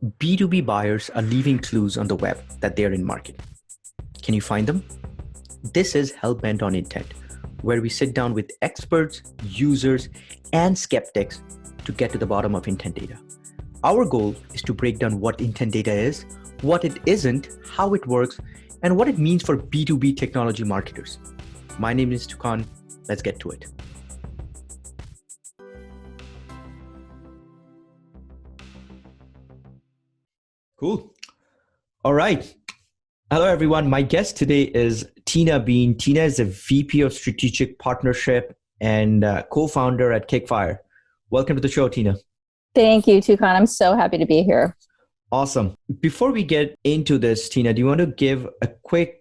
B2B buyers are leaving clues on the web that they're in market. Can you find them? This is Hellbent on Intent, where we sit down with experts, users, and skeptics to get to the bottom of intent data. Our goal is to break down what intent data is, what it isn't, how it works, and what it means for B2B technology marketers. My name is Tukan. Let's get to it. Cool. All right. Hello, everyone. My guest today is Tina Bean. Tina is a VP of Strategic Partnership and co-founder at Kickfire. Welcome to the show, Tina. Thank you, Tukan. I'm so happy to be here. Awesome. Before we get into this, Tina, do you want to give a quick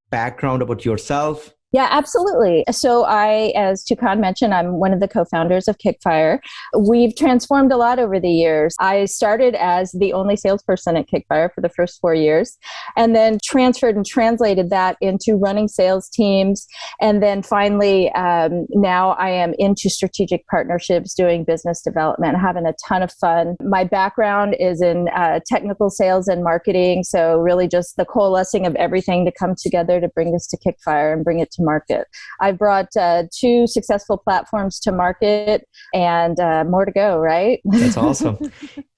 background about yourself? Yeah, absolutely. So as Tukan mentioned, I'm one of the co-founders of Kickfire. We've transformed a lot over the years. I started as the only salesperson at Kickfire for the first 4 years, and then transferred and translated that into running sales teams. And then finally, now I am into strategic partnerships, doing business development, having a ton of fun. My background is in technical sales and marketing. So really just the coalescing of everything to come together to bring this to Kickfire and bring it to market. I've brought 2 successful platforms to market and more to go, right? That's awesome.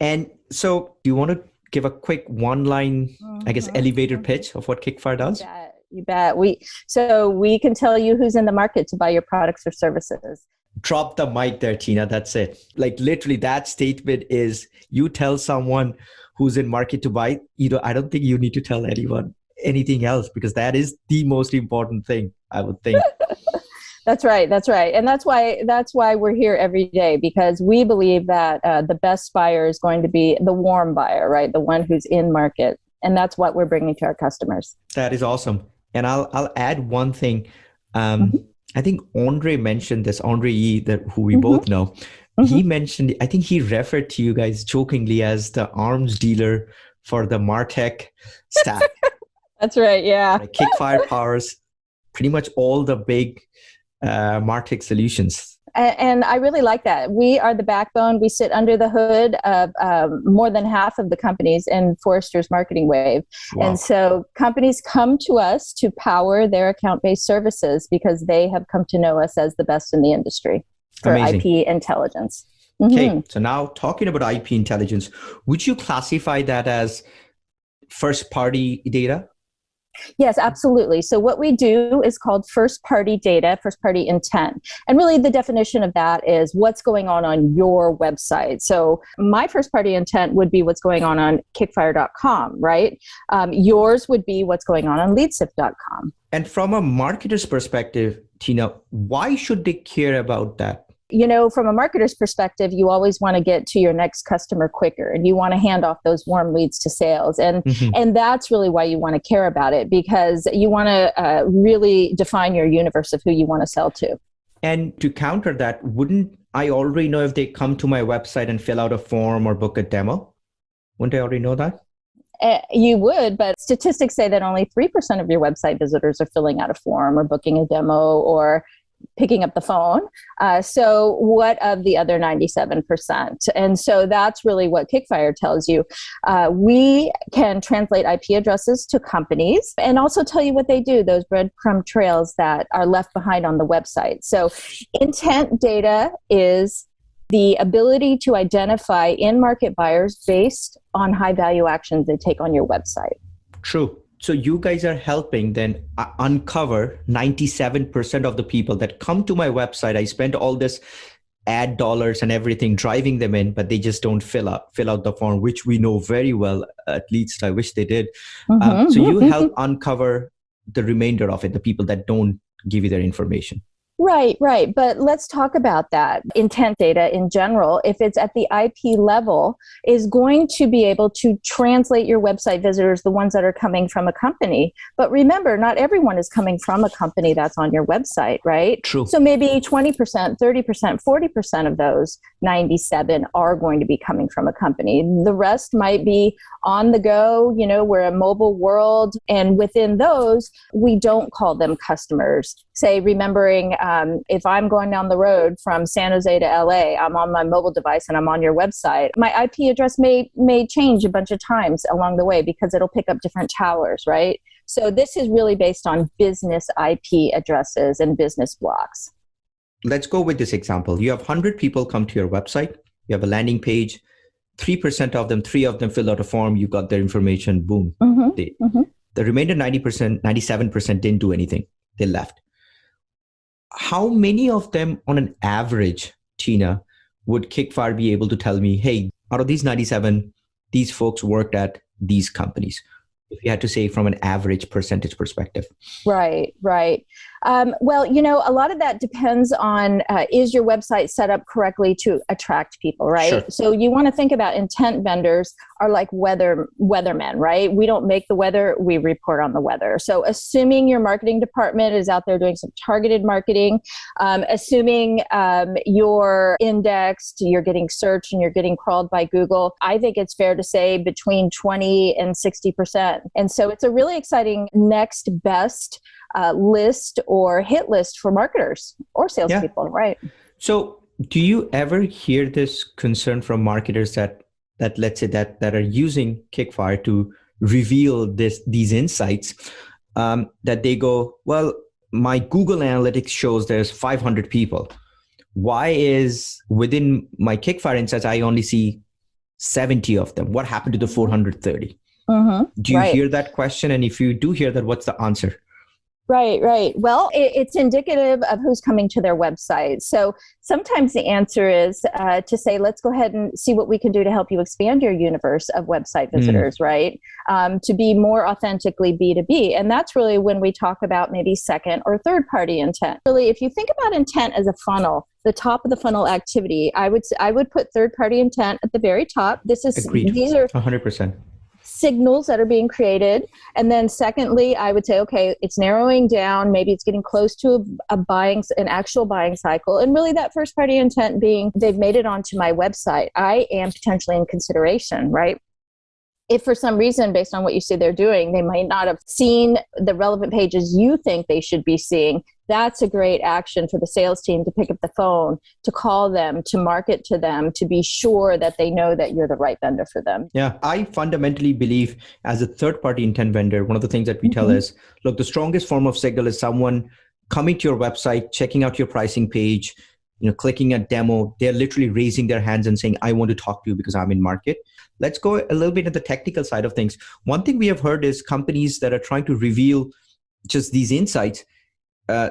And so do you want to give a quick one-line, elevator pitch of what Kickfire does? You bet. We can tell you who's in the market to buy your products or services. Drop the mic there, Tina. That's it. Like literally that statement is you tell someone who's in market to buy, I don't think you need to tell anyone anything else because that is the most important thing, I would think. That's right. And that's why we're here every day, because we believe that the best buyer is going to be the warm buyer, right? The one who's in market. And that's what we're bringing to our customers. That is awesome. And I'll add one thing. I think Andre mentioned this, Andre Yee, who we both know. He mentioned, I think he referred to you guys jokingly as the arms dealer for the MarTech stack. That's right. Yeah. Kickfire powers pretty much all the big MarTech solutions. And I really like that. We are the backbone. We sit under the hood of more than half of the companies in Forrester's marketing wave. Wow. And so companies come to us to power their account-based services because they have come to know us as the best in the industry for Amazing. IP intelligence. Okay, so now talking about IP intelligence, would you classify that as first-party data? Yes, absolutely. So what we do is called first-party data, first-party intent. And really the definition of that is what's going on your website. So my first-party intent would be what's going on kickfire.com, right? Yours would be what's going on LeadSift.com. And from a marketer's perspective, Tina, why should they care about that? From a marketer's perspective, you always want to get to your next customer quicker, and you want to hand off those warm leads to sales. And that's really why you want to care about it, because you want to really define your universe of who you want to sell to. And to counter that, wouldn't I already know if they come to my website and fill out a form or book a demo? Wouldn't I already know that? You would, but statistics say that only 3% of your website visitors are filling out a form or booking a demo or picking up the phone. So what of the other 97%? And so that's really what Kickfire tells you. We can translate IP addresses to companies and also tell you what they do, those breadcrumb trails that are left behind on the website. So intent data is the ability to identify in-market buyers based on high-value actions they take on your website. True. So you guys are helping then uncover 97% of the people that come to my website. I spent all this ad dollars and everything driving them in, but they just don't fill out the form, which we know very well. At least I wish they did. So you help uncover the remainder of it, the people that don't give you their information. Right. But let's talk about that. Intent data in general, if it's at the IP level, is going to be able to translate your website visitors, the ones that are coming from a company. But remember, not everyone is coming from a company that's on your website, right? True. So maybe 20%, 30%, 40% of those 97 are going to be coming from a company. The rest might be on the go. We're a mobile world. And within those, we don't call them customers. say remembering if I'm going down the road from San Jose to LA, I'm on my mobile device and I'm on your website, my IP address may change a bunch of times along the way because it'll pick up different towers, right? So this is really based on business IP addresses and business blocks. Let's go with this example. You have 100 people come to your website. You have a landing page. 3% of them, 3 of them fill out a form. You got their information. Boom. The remainder 90%, 97% didn't do anything. They left. How many of them on an average, Tina, would Kickfire be able to tell me, hey, out of these 97, these folks worked at these companies? If you had to say from an average percentage perspective. Right. Well, a lot of that depends on, is your website set up correctly to attract people, right? Sure. So you want to think about intent vendors are like weathermen, right? We don't make the weather, we report on the weather. So assuming your marketing department is out there doing some targeted marketing, assuming you're indexed, you're getting searched and you're getting crawled by Google, I think it's fair to say between 20 and 60%. And so it's a really exciting next best list or hit list for marketers or salespeople, right? So do you ever hear this concern from marketers that let's say that are using Kickfire to reveal these insights, that they go, well, my Google Analytics shows there's 500 people. Why is within my Kickfire insights, I only see 70 of them? What happened to the 430? Do you hear that question? And if you do hear that, what's the answer? Right. Well, it's indicative of who's coming to their website. So sometimes the answer is to say, let's go ahead and see what we can do to help you expand your universe of website visitors, right? To be more authentically B2B. And that's really when we talk about maybe second or third party intent. Really, if you think about intent as a funnel, the top of the funnel activity, I would put third party intent at the very top. Agreed. These are 100%. signals that are being created. And then secondly, I would say, okay, it's narrowing down. Maybe it's getting close to an actual buying cycle. And really that first party intent being, they've made it onto my website. I am potentially in consideration, right? If for some reason, based on what you say they're doing, they might not have seen the relevant pages you think they should be seeing, that's a great action for the sales team to pick up the phone, to call them, to market to them, to be sure that they know that you're the right vendor for them. Yeah, I fundamentally believe as a third-party intent vendor, one of the things that we tell is, look, the strongest form of signal is someone coming to your website, checking out your pricing page, clicking a demo. They're literally raising their hands and saying, I want to talk to you because I'm in market. Let's go a little bit at the technical side of things. One thing we have heard is companies that are trying to reveal just these insights,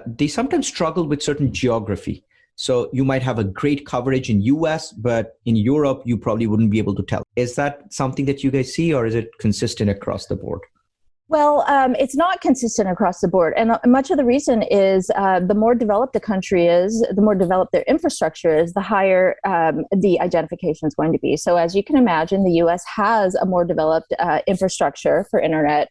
they sometimes struggle with certain geography. So you might have a great coverage in US, but in Europe, you probably wouldn't be able to tell. Is that something that you guys see, or is it consistent across the board? Well, it's not consistent across the board. And much of the reason is the more developed the country is, the more developed their infrastructure is, the higher the identification is going to be. So as you can imagine, the US has a more developed infrastructure for internet.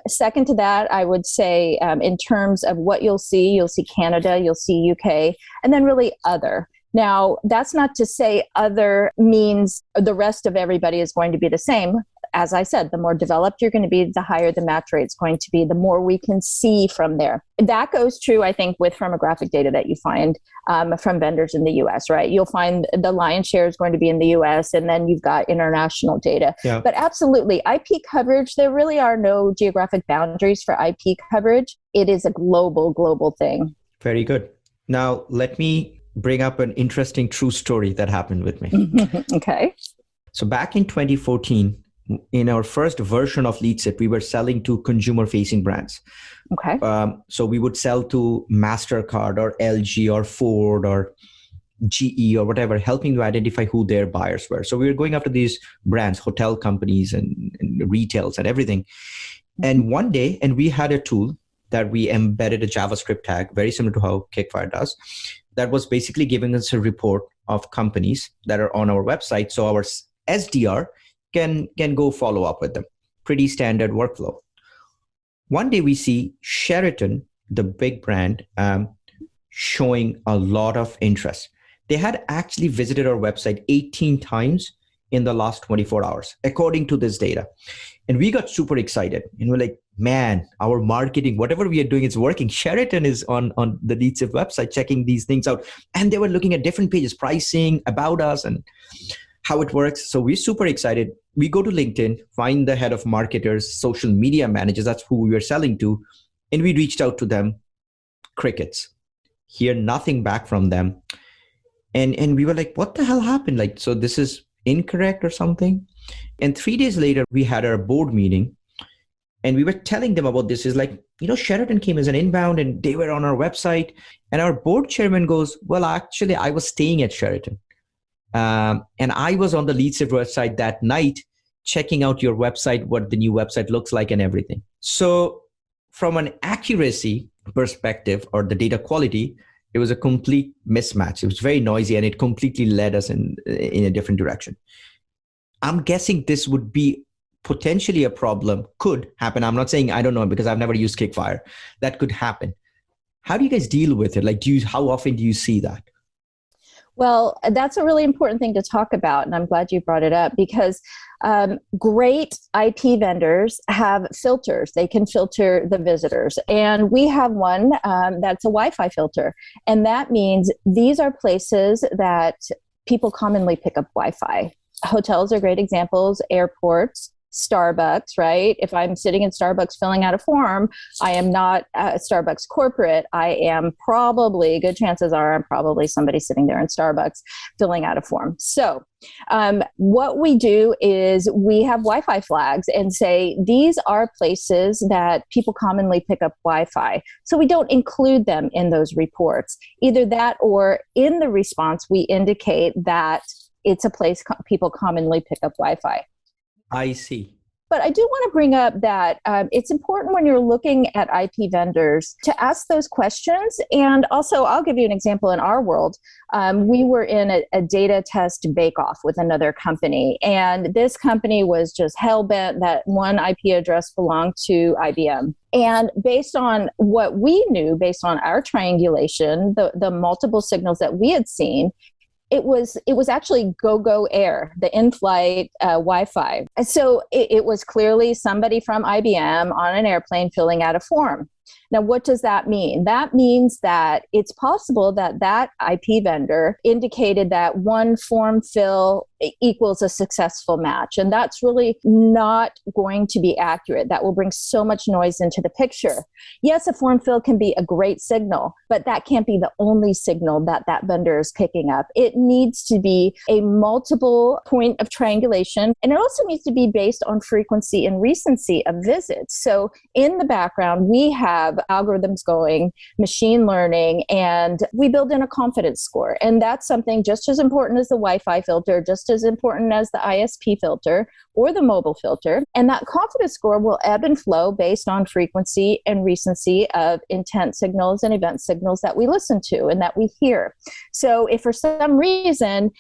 Second to that, I would say in terms of what you'll see Canada, you'll see UK, and then really other. Now, that's not to say other means the rest of everybody is going to be the same. As I said, the more developed you're going to be, the higher the match rate is going to be, the more we can see from there. That goes true, I think, with firmographic data that you find from vendors in the US, right? You'll find the lion's share is going to be in the US, and then you've got international data. Yeah. But absolutely, IP coverage, there really are no geographic boundaries for IP coverage. It is a global thing. Very good. Now, let me bring up an interesting true story that happened with me. Okay. So back in 2014, in our first version of LeadSift, we were selling to consumer-facing brands. Okay. So we would sell to MasterCard or LG or Ford or GE or whatever, helping to identify who their buyers were. So we were going after these brands, hotel companies and retails and everything. And one day, and we had a tool that we embedded a JavaScript tag, very similar to how Kickfire does, that was basically giving us a report of companies that are on our website. So our SDR can go follow up with them. Pretty standard workflow. One day we see Sheraton, the big brand, showing a lot of interest. They had actually visited our website 18 times in the last 24 hours, according to this data. And we got super excited. And we're like, man, our marketing, whatever we are doing is working. Sheraton is on the LeadSift website checking these things out. And they were looking at different pages, pricing, about us, and how it works. So we're super excited. We go to LinkedIn, find the head of marketers, social media managers, that's who we were selling to. And we reached out to them, crickets, hear nothing back from them. And we were like, what the hell happened? Like, so this is incorrect or something? And 3 days later, we had our board meeting and we were telling them about this. Is like, Sheraton came as an inbound and they were on our website. And our board chairman goes, well, actually, I was staying at Sheraton. And I was on the LeadSift website that night, checking out your website, what the new website looks like and everything. So from an accuracy perspective or the data quality, it was a complete mismatch. It was very noisy and it completely led us in a different direction. I'm guessing this would be potentially a problem, could happen. I'm not saying I don't know because I've never used Kickfire. That could happen. How do you guys deal with it? Like, how often do you see that? Well, that's a really important thing to talk about, and I'm glad you brought it up because great IP vendors have filters. They can filter the visitors, and we have one that's a Wi-Fi filter, and that means these are places that people commonly pick up Wi-Fi. Hotels are great examples, airports, Starbucks, right? If I'm sitting in Starbucks filling out a form, I am not a Starbucks corporate. I am probably, good chances are I'm probably somebody sitting there in Starbucks filling out a form. So what we do is we have Wi-Fi flags and say, these are places that people commonly pick up Wi-Fi. So we don't include them in those reports. Either that or in the response, we indicate that it's a place people commonly pick up Wi-Fi. I see. But I do want to bring up that it's important when you're looking at IP vendors to ask those questions. And also, I'll give you an example in our world. We were in a data test bake-off with another company. And this company was just hell-bent that one IP address belonged to IBM. And based on what we knew, based on our triangulation, the multiple signals that we had seen, it was actually GoGo Air, the in-flight Wi-Fi. And so it was clearly somebody from IBM on an airplane filling out a form. Now, what does that mean? That means that it's possible that that IP vendor indicated that one form fill equals a successful match. And that's really not going to be accurate. That will bring so much noise into the picture. Yes, a form fill can be a great signal, but that can't be the only signal that that vendor is picking up. It needs to be a multiple point of triangulation, and it also needs to be based on frequency and recency of visits. So in the background, we have algorithms going, machine learning, and we build in a confidence score. And that's something just as important as the Wi-Fi filter, just as important as the ISP filter or the mobile filter. And that confidence score will ebb and flow based on frequency and recency of intent signals and event signals that we listen to and that we hear. So if for some reason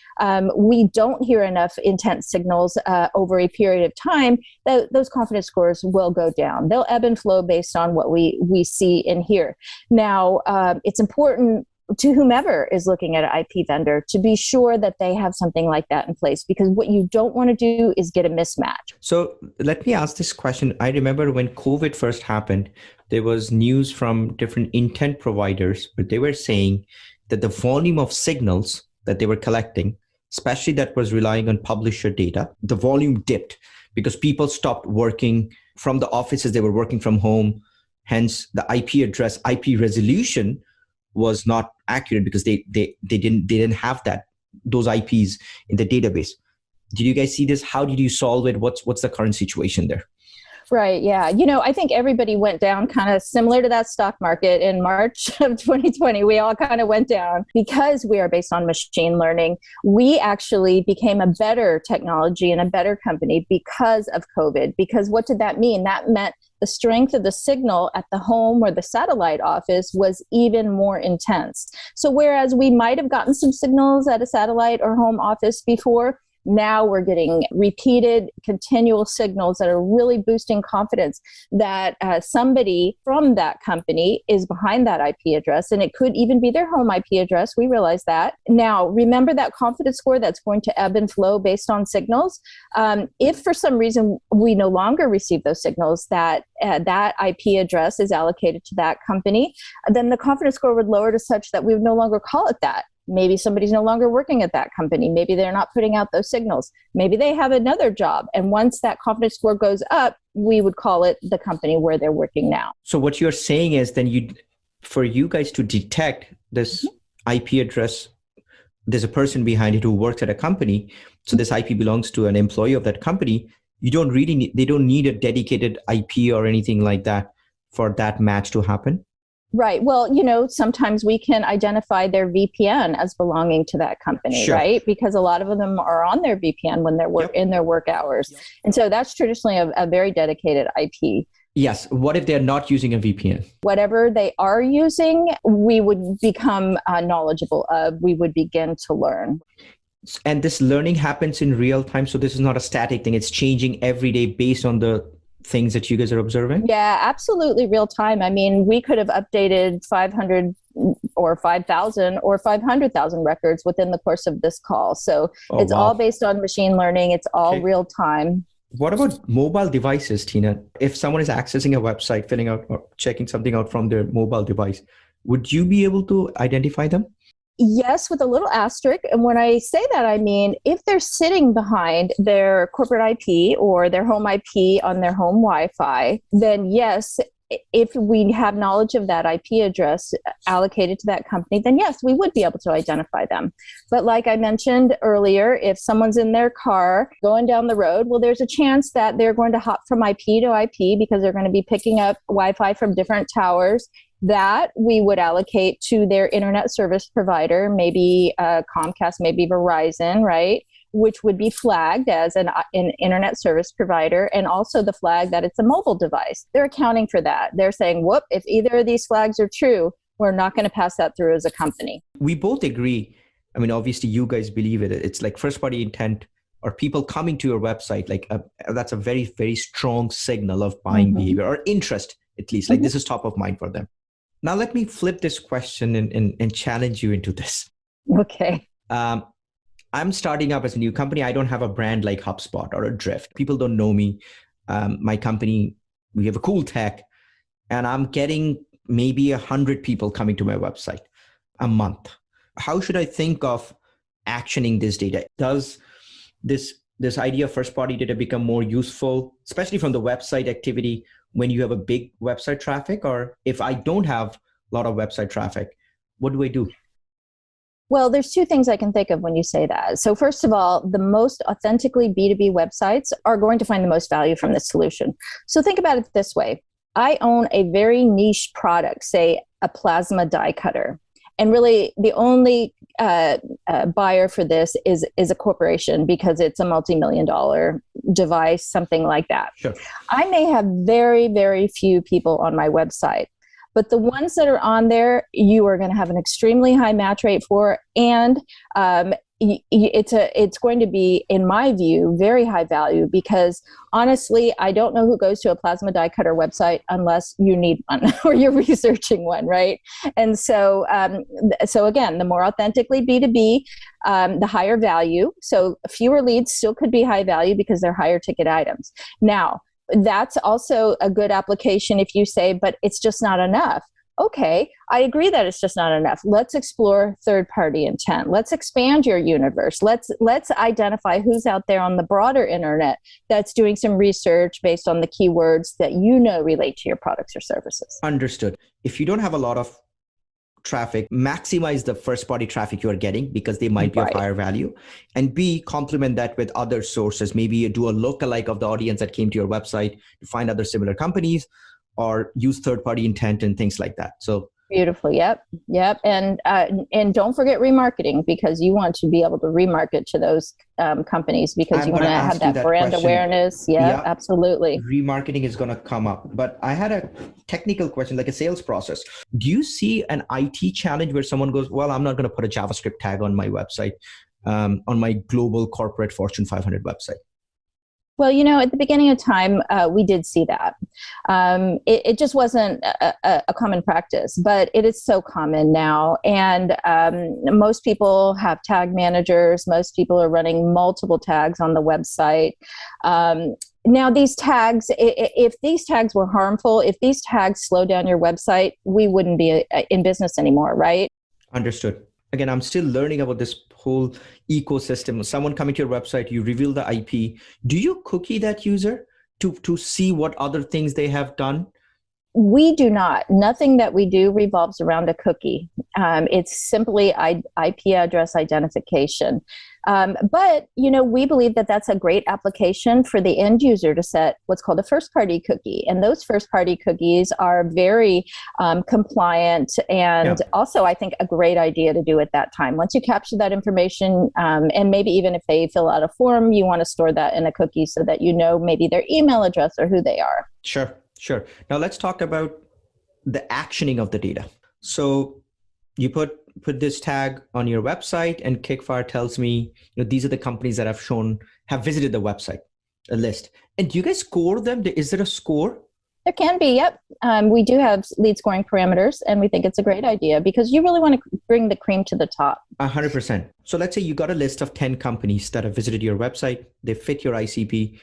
we don't hear enough intent signals over a period of time, those confidence scores will go down. They'll ebb and flow based on what we see and hear. Now, it's important to whomever is looking at an IP vendor to be sure that they have something like that in place, because what you don't want to do is get a mismatch. So let me ask this question. I remember when COVID first happened, there was news from different intent providers, but they were saying that the volume of signals that they were collecting, especially that was relying on publisher data, the volume dipped because people stopped working from the offices. They were working from home. Hence, the IP address, IP resolution was not accurate because they didn't have those IPs in the database. Did you guys see this? How did you solve it? What's the current situation there? Right. Yeah. I think everybody went down kind of similar to that stock market in March of 2020. We all kind of went down because we are based on machine learning. We actually became a better technology and a better company because of COVID. Because what did that mean? That meant the strength of the signal at the home or the satellite office was even more intense. So whereas we might have gotten some signals at a satellite or home office before, Now we're getting repeated, continual signals that are really boosting confidence that somebody from that company is behind that IP address, and it could even be their home IP address. We realize that. Now, remember that confidence score that's going to ebb and flow based on signals. If for some reason we no longer receive those signals that that IP address is allocated to that company, then the confidence score would lower to such that we would no longer call it that. Maybe somebody's no longer working at that company. Maybe they're not putting out those signals. Maybe they have another job. And once that confidence score goes up, we would call it the company where they're working now. So what you're saying is then for you guys to detect this IP address, there's a person behind it who works at a company. So this IP belongs to an employee of that company. They don't need a dedicated IP or anything like that for that match to happen. Right. Well, sometimes we can identify their VPN as belonging to that company, sure. right? Because a lot of them are on their VPN when they're in their work hours. Yep. And so that's traditionally a very dedicated IP. Yes. What if they're not using a VPN? Whatever they are using, we would become knowledgeable of, we would begin to learn. And this learning happens in real time. So this is not a static thing. It's changing every day based on the things that you guys are observing? Yeah, absolutely real time. I mean, we could have updated 500 or 5,000 or 500,000 records within the course of this call. So it's all based on machine learning. It's all real time. What about mobile devices, Tina? If someone is accessing a website, filling out or checking something out from their mobile device, would you be able to identify them? Yes, with a little asterisk. And when I say that, I mean, if they're sitting behind their corporate IP or their home IP on their home Wi-Fi, then yes, if we have knowledge of that IP address allocated to that company, then yes, we would be able to identify them. But like I mentioned earlier, if someone's in their car going down the road, well, there's a chance that they're going to hop from IP to IP because they're going to be picking up Wi-Fi from different towers. That we would allocate to their internet service provider, maybe Comcast, maybe Verizon, right? Which would be flagged as an internet service provider, and also the flag that it's a mobile device. They're accounting for that. They're saying, whoop, if either of these flags are true, we're not going to pass that through as a company. We both agree. I mean, obviously you guys believe it. It's like first party intent or people coming to your website. Like that's a very, very strong signal of buying behavior or interest, at least. Like this is top of mind for them. Now, let me flip this question and challenge you into this. Okay. I'm starting up as a new company. I don't have a brand like HubSpot or a Drift. People don't know me. My company, we have a cool tech, and I'm getting maybe 100 people coming to my website a month. How should I think of actioning this data? Does this idea of first party data become more useful, especially from the website activity, when you have a big website traffic? Or if I don't have a lot of website traffic, what do I do? Well, there's two things I can think of when you say that. So first of all, the most authentically B2B websites are going to find the most value from this solution. So think about it this way. I own a very niche product, say a plasma die cutter. And really the only buyer for this is a corporation because it's a multi-million-dollar device, something like that. Sure. I may have very, very few people on my website, but the ones that are on there, you are going to have an extremely high match rate for, and it's going to be, in my view, very high value because honestly, I don't know who goes to a plasma die cutter website unless you need one or you're researching one, right? And so again, the more authentically B2B, the higher value. So fewer leads still could be high value because they're higher ticket items. Now, that's also a good application if you say, but it's just not enough. Okay, I agree that it's just not enough. Let's explore third-party intent. Let's expand your universe. Let's identify who's out there on the broader internet that's doing some research based on the keywords that relate to your products or services. Understood. If you don't have a lot of traffic, maximize the first-party traffic you are getting because they might be of higher value. And B, complement that with other sources. Maybe you do a lookalike of the audience that came to your website to find other similar companies, or use third-party intent and things like that. So beautiful. Yep. And don't forget remarketing, because you want to be able to remarket to those companies because you want to have that brand awareness. Yeah, absolutely. Remarketing is going to come up. But I had a technical question, like a sales process. Do you see an IT challenge where someone goes, well, I'm not going to put a JavaScript tag on my website. on my global corporate Fortune 500 website? Well, at the beginning of time, we did see that. It just wasn't a common practice, but it is so common now. And most people have tag managers. Most people are running multiple tags on the website. Now, these tags, if these tags were harmful, if these tags slow down your website, we wouldn't be in business anymore, right? Understood. Again, I'm still learning about this whole ecosystem. Someone coming to your website, you reveal the IP. Do you cookie that user to see what other things they have done? We do not. Nothing that we do revolves around a cookie. It's simply IP address identification. But, we believe that that's a great application for the end user to set what's called a first-party cookie. And those first-party cookies are very compliant and also, I think, a great idea to do at that time. Once you capture that information, and maybe even if they fill out a form, you want to store that in a cookie so that you know maybe their email address or who they are. Sure. Now let's talk about the actioning of the data. So you put this tag on your website and Kickfire tells me, these are the companies that have visited the website, a list. And do you guys score them? Is there a score? There can be, yep. We do have lead scoring parameters, and we think it's a great idea because you really want to bring the cream to the top. 100%. So let's say you got a list of 10 companies that have visited your website. They fit your ICP.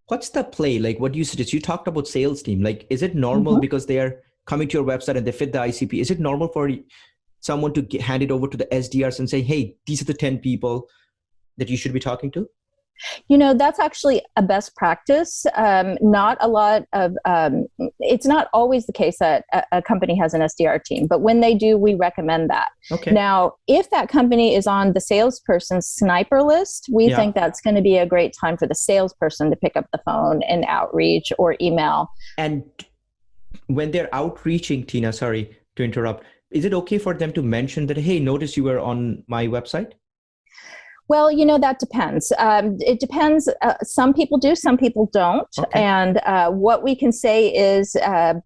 What's the play? Like, what do you suggest? You talked about sales team. Like, is it normal because they are coming to your website and they fit the ICP? Is it normal for someone to hand it over to the SDRs and say, hey, these are the 10 people that you should be talking to? That's actually a best practice. Not a lot of, it's not always the case that a company has an SDR team, but when they do, we recommend that. Okay. Now, if that company is on the salesperson's sniper list, we think that's going to be a great time for the salesperson to pick up the phone and outreach or email. And when they're outreaching, Tina, sorry to interrupt, is it okay for them to mention that, hey, notice you were on my website? Well, that depends. It depends. Some people do, some people don't. Okay. And what we can say is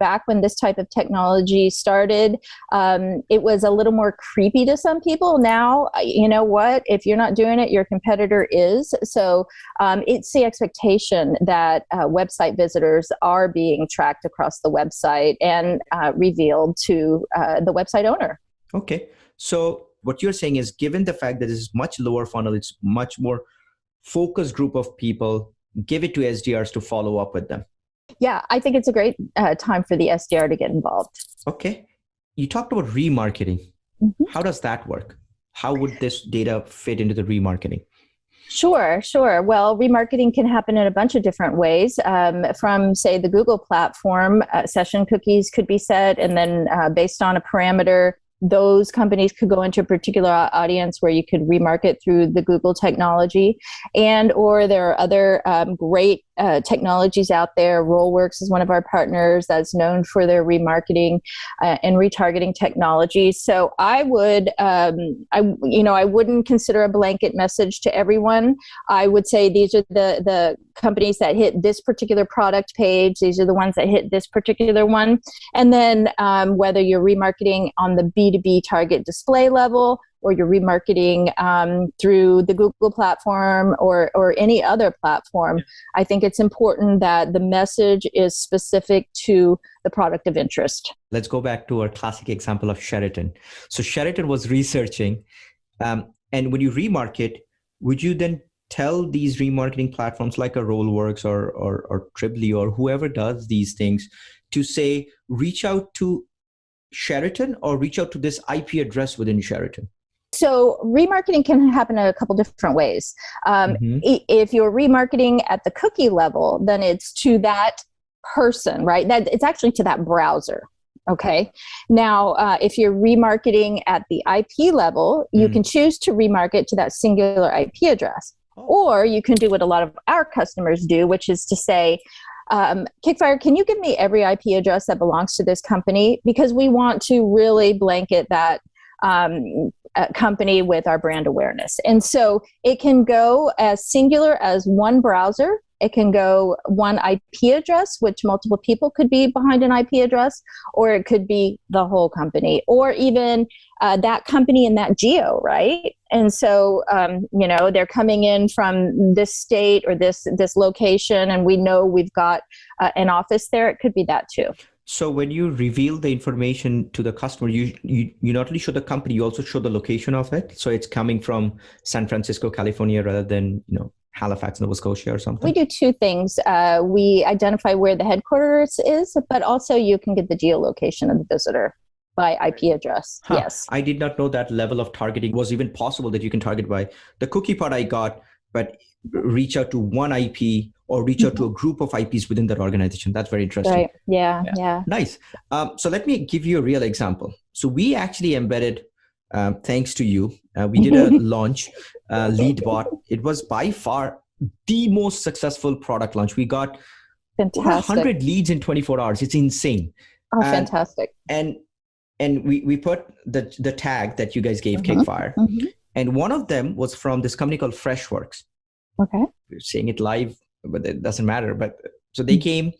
back when this type of technology started, it was a little more creepy to some people. Now, you know what? If you're not doing it, your competitor is. So it's the expectation that website visitors are being tracked across the website and revealed to the website owner. Okay. So what you're saying is, given the fact that this is much lower funnel, it's much more focused group of people, give it to SDRs to follow up with them. Yeah, I think it's a great time for the SDR to get involved. Okay. You talked about remarketing. How does that work? How would this data fit into the remarketing? Sure. Well, remarketing can happen in a bunch of different ways. From, say, the Google platform, session cookies could be set, and then based on a parameter, those companies could go into a particular audience where you could remarket through the Google technology, or there are other great technologies out there. Rollworks is one of our partners that's known for their remarketing and retargeting technologies. So I would, I wouldn't consider a blanket message to everyone. I would say these are the companies that hit this particular product page. These are the ones that hit this particular one. And then whether you're remarketing on the B2B target display level, or you're remarketing through the Google platform or any other platform, I think it's important that the message is specific to the product of interest. Let's go back to our classic example of Sheraton. So Sheraton was researching, and when you remarket, would you then tell these remarketing platforms like a Rollworks or Tribly or whoever does these things to say, reach out to Sheraton or reach out to this IP address within Sheraton? So remarketing can happen in a couple different ways. If you're remarketing at the cookie level, then it's to that person, right? That it's actually to that browser. Okay. Now, if you're remarketing at the IP level, you can choose to remarket to that singular IP address, or you can do what a lot of our customers do, which is to say, Kickfire, can you give me every IP address that belongs to this company? Because we want to really blanket that company with our brand awareness. And so it can go as singular as one browser, It can go one IP address, which multiple people could be behind an IP address, or it could be the whole company, or even that company in that geo, right? And so, they're coming in from this state or this location, and we know we've got an office there. It could be that too. So when you reveal the information to the customer, you not only show the company, you also show the location of it. So it's coming from San Francisco, California, rather than, Halifax, Nova Scotia or something? We do two things. We identify where the headquarters is, but also you can get the geolocation of the visitor by IP address. Huh. Yes. I did not know that level of targeting was even possible, that you can target by the cookie part I got, but reach out to one IP or reach out to a group of IPs within that organization. That's very interesting. Right. Yeah. Nice. So let me give you a real example. So we actually embedded, thanks to you, we did a launch, LeadBot. It was by far the most successful product launch. We got over 100 leads in 24 hours. It's insane. Oh, fantastic. And we put the tag that you guys gave, Kickfire. And one of them was from this company called Freshworks. Okay. We're saying it live, but it doesn't matter. But so they came,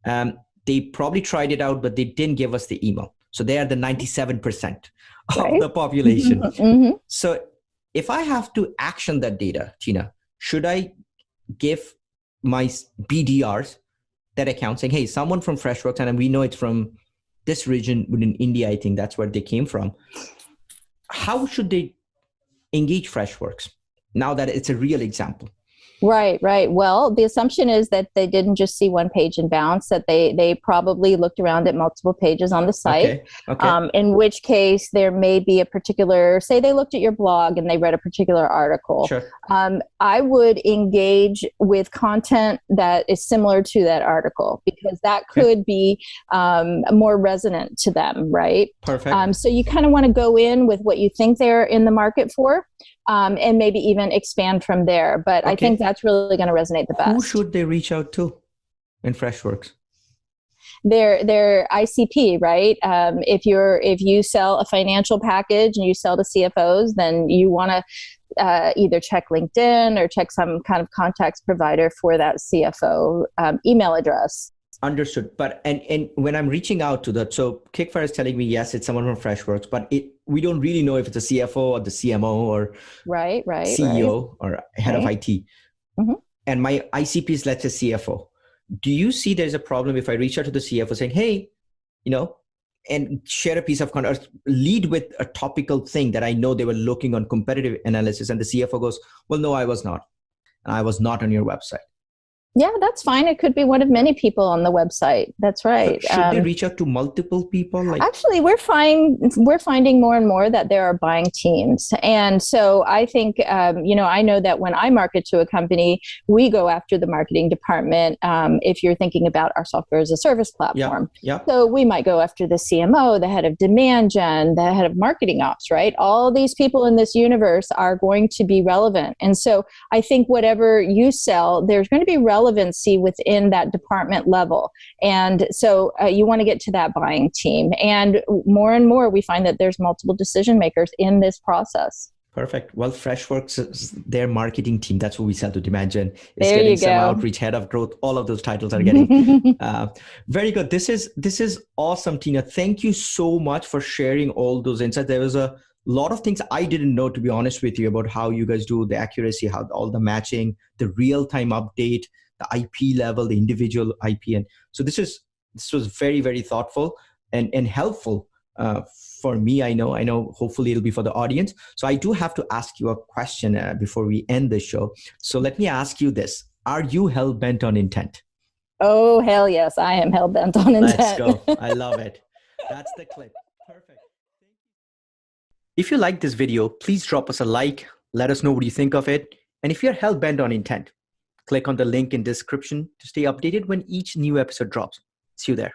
they probably tried it out, but they didn't give us the email. So they are the 97% of the population. So if I have to action that data, Tina, should I give my BDRs that account saying, hey, someone from Freshworks, and we know it's from this region within India, I think that's where they came from. How should they engage Freshworks now that it's a real example? Right. Well, the assumption is that they didn't just see one page and bounce, that they probably looked around at multiple pages on the site. Okay. In which case there may be a particular, say they looked at your blog and they read a particular article. Sure. I would engage with content that is similar to that article, because that could be more resonant to them, right? Perfect. So you kind of want to go in with what you think they're in the market for. And maybe even expand from there. But I think that's really going to resonate the best. Who should they reach out to in Freshworks? Their ICP, right? If you sell a financial package and you sell to CFOs, then you want to either check LinkedIn or check some kind of contacts provider for that CFO email address. Understood. But and when I'm reaching out to that, so Kickfire is telling me, yes, it's someone from Freshworks, but we don't really know if it's a CFO or the CMO or CEO or head of IT. And my ICP is, let's say, CFO. Do you see there's a problem if I reach out to the CFO saying, hey, and share a piece of content, lead with a topical thing that I know they were looking on competitive analysis, and the CFO goes, well, no, I was not. I was not on your website. Yeah, that's fine. It could be one of many people on the website. That's right. So should they reach out to multiple people? Actually, we're finding more and more that there are buying teams. And so I think, I know that when I market to a company, we go after the marketing department. If you're thinking about our software as a service platform. Yeah. So we might go after the CMO, the head of demand gen, the head of marketing ops, right? All these people in this universe are going to be relevant. And so I think whatever you sell, there's going to be relevancy within that department level. And so you want to get to that buying team. And more we find that there's multiple decision makers in this process. Perfect. Well, Freshworks is their marketing team. That's what we sell to demand gen. It's there getting you some go. Outreach, head of growth. All of those titles are getting very good. This is awesome, Tina. Thank you so much for sharing all those insights. There was a lot of things I didn't know, to be honest with you, about how you guys do the accuracy, how all the matching, the real-time update, the IP level, the individual IP. And so this was very, very thoughtful and helpful for me. I know hopefully it'll be for the audience. So I do have to ask you a question before we end the show. So let me ask you this. Are you hell-bent on intent? Oh, hell yes. I am hell-bent on intent. Let's go. I love it. That's the clip. Perfect. If you like this video, please drop us a like. Let us know what you think of it. And if you're hell-bent on intent, click on the link in description to stay updated when each new episode drops. See you there.